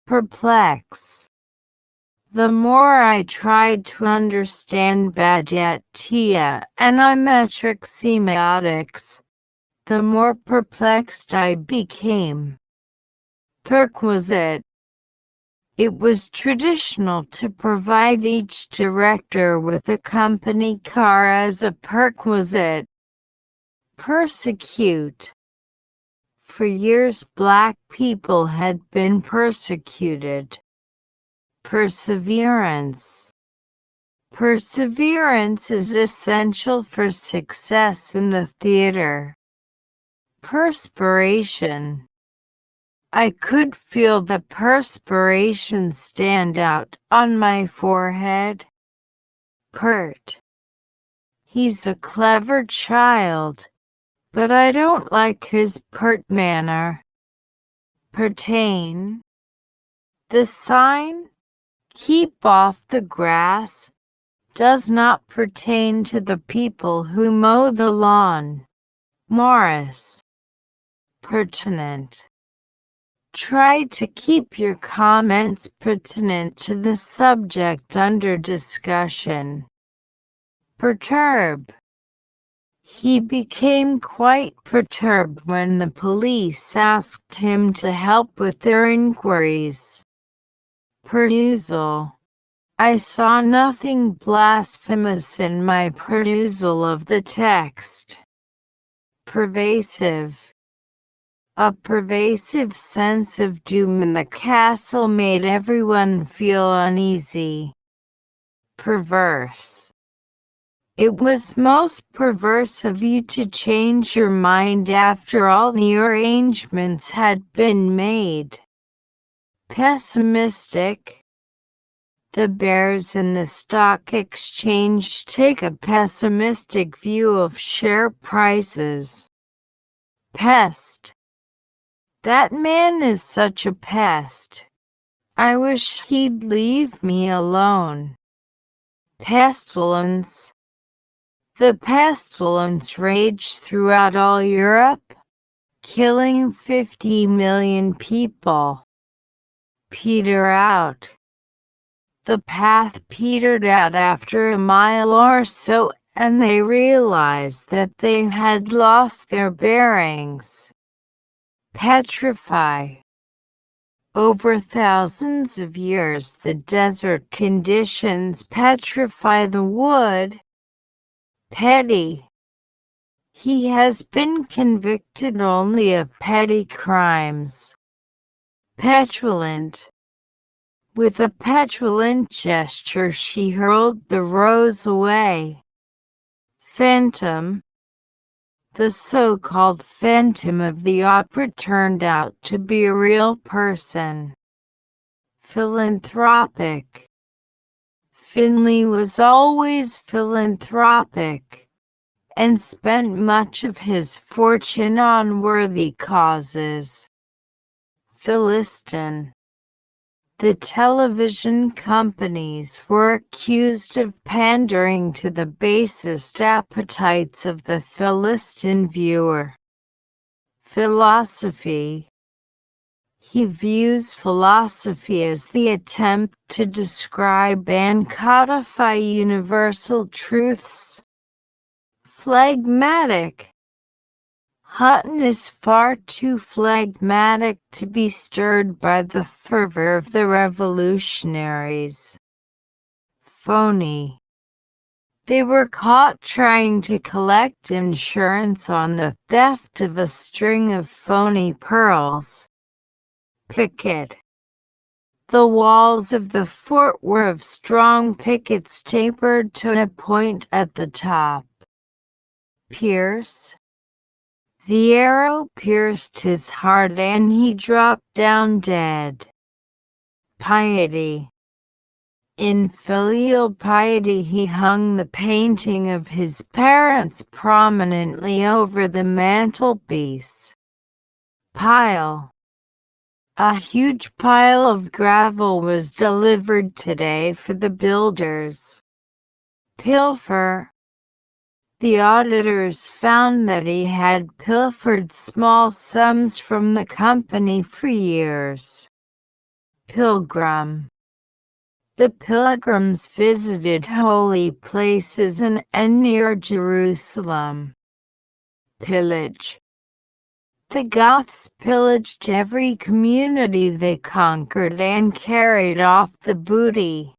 perplexed. The more I tried to understand Bhagavatia and iambic semiotics, the more perplexed I became. Perquisite. It was traditional to provide each director with a company car as a perquisite. Persecute. For years black people had been persecuted. Perseverance. Perseverance is essential for success in the theater. Perspiration. I could feel the perspiration stand out on my forehead. Pert. He's a clever child, but I don't like his pert manner. Pertain. The sign, "Keep off the grass," does not pertain to the people who mow the lawn. Morris. Pertinent. Try to keep your comments pertinent to the subject under discussion. Perturb. He became quite perturbed when the police asked him to help with their inquiries. Perusal. I saw nothing blasphemous in my perusal of the text. Pervasive. A pervasive sense of doom in the castle made everyone feel uneasy. Perverse. It was most perverse of you to change your mind after all the arrangements had been made. Pessimistic. The bears in the stock exchange take a pessimistic view of share prices. Pest. That man is such a pest. I wish he'd leave me alone. Pestilence. The pestilence raged throughout all Europe, killing 50 million people. Peter out. The path petered out after a mile or so, and they realized that they had lost their bearings. Petrify. Over thousands of years, the desert conditions petrify the wood. Petty. He has been convicted only of petty crimes. Petulant. With a petulant gesture, she hurled the rose away. Phantom. The so-called Phantom of the Opera turned out to be a real person. Philanthropic. Finley was always philanthropic, and spent much of his fortune on worthy causes. Philistine. The television companies were accused of pandering to the basest appetites of the Philistine viewer. Philosophy. He views philosophy as the attempt to describe and codify universal truths. Phlegmatic. Hutton is far too phlegmatic to be stirred by the fervor of the revolutionaries. Phony. They were caught trying to collect insurance on the theft of a string of phony pearls. Picket. The walls of the fort were of strong pickets tapered to a point at the top. Pierce. The arrow pierced his heart and he dropped down dead. Piety. In filial piety he hung the painting of his parents prominently over the mantelpiece. Pile. A huge pile of gravel was delivered today for the builders. Pilfer. The auditors found that he had pilfered small sums from the company for years. Pilgrim. The pilgrims visited holy places in and near Jerusalem. Pillage. The Goths pillaged every community they conquered and carried off the booty.